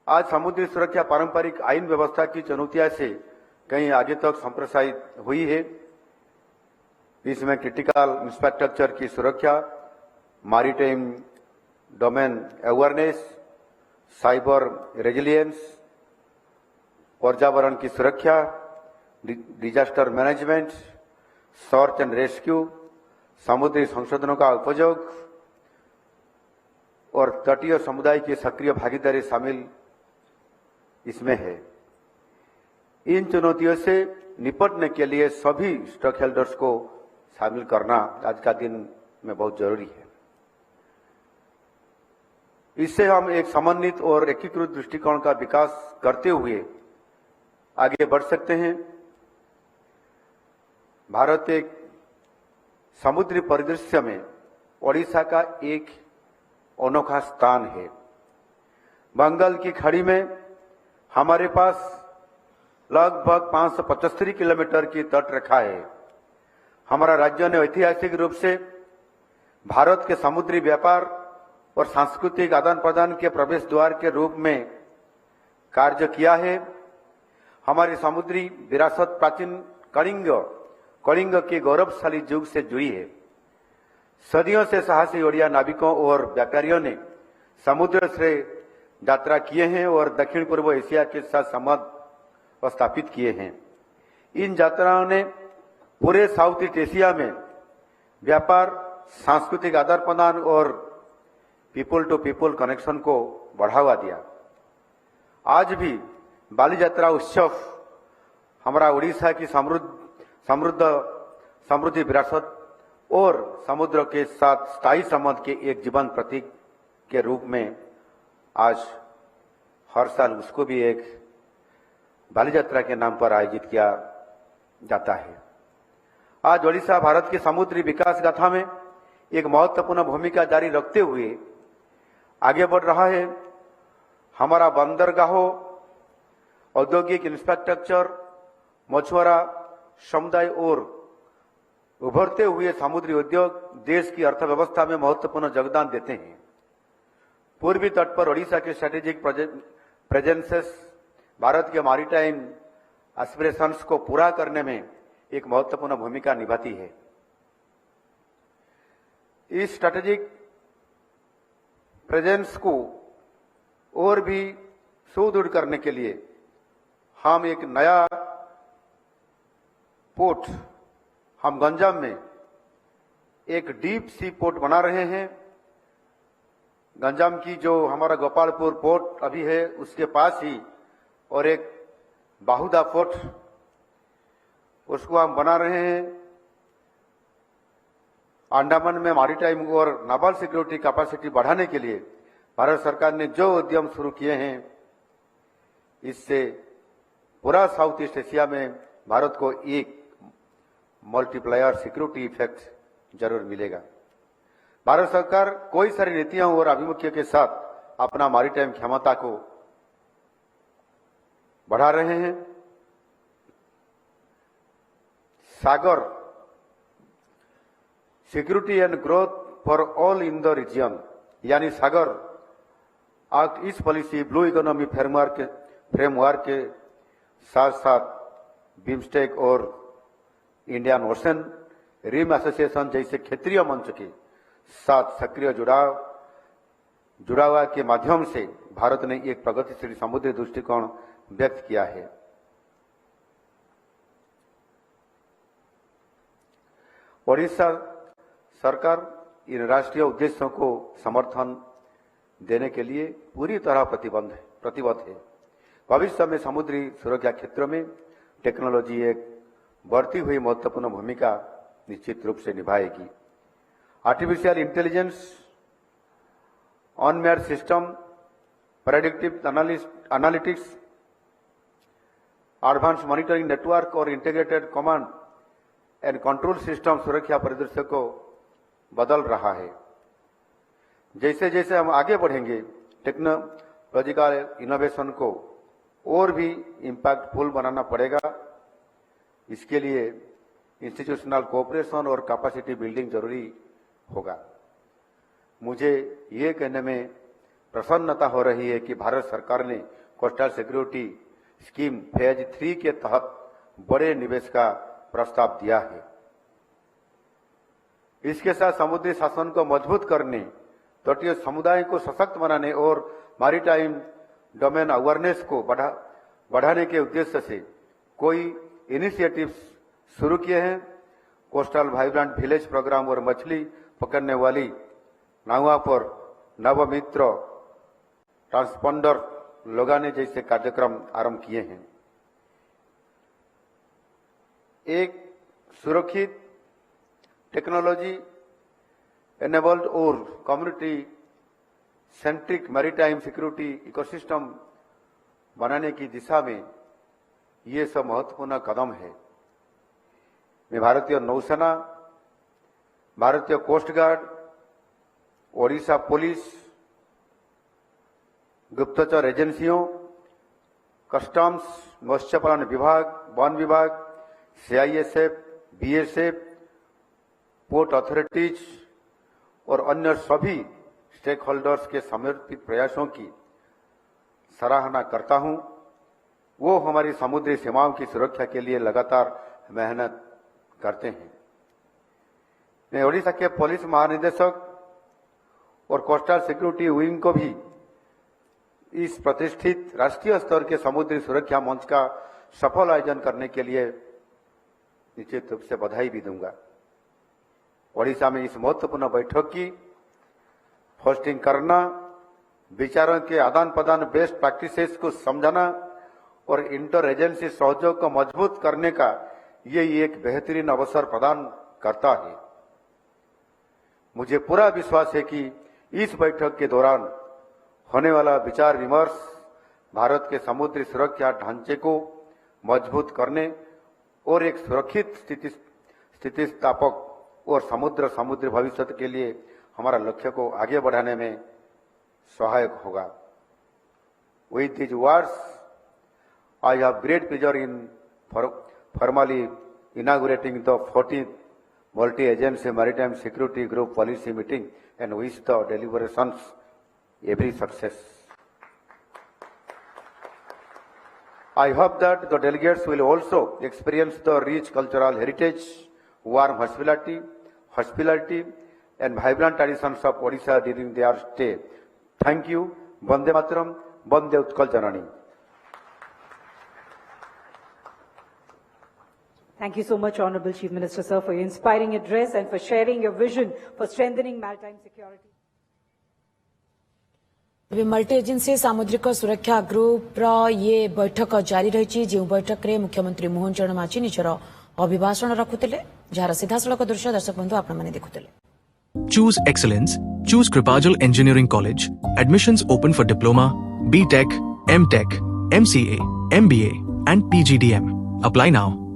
आज समुद्री सुरक्षा पारंपरिक आईन व्यवस्था की चुनौतियां से कहीं आगे तक संप्रसारित हुई है। इसमें क्रिटिकल इंफ्रास्ट्रक्चर की सुरक्षा, maritime domain awareness, cyber resilience, पर्यावरण की सुरक्षा, disaster management, search and rescue, समुद्री संशोधनों का उपयोग और तटीय समुदाय की सक्रिय भागीदारी शामिल इसमें है। इन चुनौतियों से निपटने के लिए सभी स्टेक होल्डर्स को शामिल करना आज का दिन में बहुत जरूरी है। इससे हम एक समन्वित और एकीकृत दृष्टिकोण का विकास करते हुए आगे बढ़ सकते हैं। भारत एक समुद्री परिदृश्य में ओडिशा का एक अनोखा स्थान है। बंगाल की खाड़ी में हमारे पास लगभग 575 किलोमीटर की तट रेखा है। हमारा राज्य ने ऐतिहासिक रूप से भारत के समुद्री व्यापार और सांस्कृतिक आदान प्रदान के प्रवेश द्वार के रूप में कार्य किया है। हमारी समुद्री विरासत प्राचीन कलिंग के गौरवशाली युग से जुड़ी है। सदियों से साहसी ओडिया नाविकों और व्यापारियों ने समुद्र से यात्रा किए हैं और दक्षिण पूर्व एशिया के साथ संबंध स्थापित किए हैं। इन यात्राओं ने पूरे साउथ ईस्ट एशिया में व्यापार, सांस्कृतिक आदान प्रदान और पीपल टू पीपल कनेक्शन को बढ़ावा दिया। आज भी बाली यात्रा उत्सव हमारा उड़ीसा की समृद्धि विरासत और समुद्र के साथ स्थायी संबंध के एक जीवंत प्रतीक के रूप में आज हर साल उसको भी एक बाली यात्रा के नाम पर आयोजित किया जाता है। आज ओडिशा भारत की समुद्री विकास गाथा में एक महत्वपूर्ण भूमिका जारी रखते हुए आगे बढ़ रहा है। हमारा बंदरगाहों, औद्योगिक इंफ्रास्ट्रक्चर, मछुआरा समुदाय और उभरते हुए समुद्री उद्योग देश की अर्थव्यवस्था में महत्वपूर्ण योगदान देते हैं। पूर्वी तट पर ओडिशा के स्ट्रेटेजिक प्रेजेंसेस भारत के मैरीटाइम एस्पिरेशंस को पूरा करने में एक महत्वपूर्ण भूमिका निभाती है। इस स्ट्रेटेजिक प्रेजेंस को और भी सुदृढ़ करने के लिए हम एक नया पोर्ट, हम गंजाम में एक डीप सी पोर्ट बना रहे हैं। गंजाम की जो हमारा गोपालपुर पोर्ट अभी है उसके पास ही और एक बाहुदा पोर्ट उसको हम बना रहे हैं। अंडमान में मैरीटाइम और नावल सिक्योरिटी कैपेसिटी बढ़ाने के लिए भारत सरकार ने जो उद्यम शुरू किए हैं, इससे पूरा साउथ ईस्ट एशिया में भारत को एक मल्टीप्लायर सिक्योरिटी इफेक्ट जरूर मिलेगा। भारत सरकार कोई सारी नीतियों और आभिमुख्य के साथ अपना मैरीटाइम क्षमता को बढ़ा रहे हैं। SAGAR security and growth for all in the region, यानी सागर एक्ट इस पॉलिसी ब्लू इकोनॉमी फ्रेमवर्क के साथ साथ बिम्स्टेक और इंडियन ओशन रिम एसोसिएशन जैसे क्षेत्रीय मंच के साथ सक्रिय जुड़ाव के माध्यम से भारत ने एक प्रगतिशील समुद्री दृष्टिकोण व्यक्त किया है। ओडिशा सरकार इन राष्ट्रीय उद्देश्यों को समर्थन देने के लिए पूरी तरह प्रतिबद्ध है। भविष्य में समुद्री सुरक्षा क्षेत्र में टेक्नोलॉजी एक बढ़ती हुई महत्वपूर्ण भूमिका निश्चित रूप से निभाएगी। आर्टिफिशियल इंटेलिजेंस, ऑनमेयर system, predictive analytics, advance monitoring network और integrated command and control system सुरक्षा परिदृश्य को बदल रहा है। जैसे जैसे हम आगे बढ़ेंगे, टेक्नोलॉजिकल इनोवेशन को और भी इम्पैक्टफुल बनाना पड़ेगा। इसके लिए इंस्टीट्यूशनल कोऑपरेशन और कैपेसिटी बिल्डिंग जरूरी होगा। मुझे ये कहने में प्रसन्नता हो रही है कि भारत सरकार ने कोस्टल सिक्योरिटी स्कीम फेज 3 के तहत बड़े निवेश का प्रस्ताव दिया है। इसके साथ समुद्री शासन को मजबूत करने, तटीय समुदाय को सशक्त बनाने और मैरीटाइम डोमेन अवेयरनेस को बढ़ाने के उद्देश्य से कोई इनिशिएटिव्स शुरू किए हैं। कोस्टल वाइब्रेंट विलेज प्रोग्राम और मछली पकड़ने वाली नावों पर नवमित्र ट्रांसपोंडर लगाने जैसे कार्यक्रम आरंभ किए हैं। एक सुरक्षित टेक्नोलॉजी एनेबल्ड और community centric maritime security ecosystem बनाने की दिशा में ये सब महत्वपूर्ण कदम है। मैं भारतीय नौसेना, भारतीय कोस्ट गार्ड, ओडिशा पुलिस, गुप्तचर एजेंसियों, कस्टम्स, मत्स्य पालन विभाग, वन विभाग, सीआईएसएफ, बीएसएफ, पोर्ट अथॉरिटीज और अन्य सभी स्टेक होल्डर्स के समर्पित प्रयासों की सराहना करता हूं। वो हमारी समुद्री सीमाओं की सुरक्षा के लिए लगातार मेहनत करते हैं। मैं ओडिशा के पुलिस महानिदेशक और कोस्टल सिक्योरिटी विंग को भी इस प्रतिष्ठित राष्ट्रीय स्तर के समुद्री सुरक्षा मंच का सफल आयोजन करने के लिए निश्चित रूप से बधाई भी दूंगा। ओडिशा में इस महत्वपूर्ण बैठक की होस्टिंग करना, विचारों के आदान प्रदान, बेस्ट प्रैक्टिसेस को समझाना और इंटर एजेंसी सहयोग को मजबूत करने का ये एक बेहतरीन अवसर प्रदान करता है। मुझे पूरा विश्वास है कि इस बैठक के दौरान होने वाला विचार विमर्श भारत के समुद्री सुरक्षा ढांचे को मजबूत करने और एक सुरक्षित स्थितिस्थापक और समुद्री भविष्य के लिए हमारा लक्ष्य को आगे बढ़ाने में सहायक होगा। With these words, I have great pleasure in formally inaugurating the 14th Multi-Agency Maritime Security Group Policy Meeting and wish the deliberations every success. I hope that the delegates will also experience the rich cultural heritage, warm hospitality and vibrant traditions of Odisha during their stay. Thank you. Vande Mataram, Vande Utkal Janani. Thank you so much, Honorable Chief Minister, sir, for your inspiring address and for sharing your vision for strengthening maritime security. Multi agency सामुद्रिक सुरक्षा group ये बैठक जारी रही। जो बैठक में मुख्यमंत्री मोहन चरण माझी निजर अभिभाषण रखुले, जार सीधासलख दृश्य दर्शक बंधु आपने देखुले। Choose excellence. Choose Kripajal Engineering College. Admissions open for Diploma, B.Tech, M.Tech, MCA, MBA and PGDM. Apply now.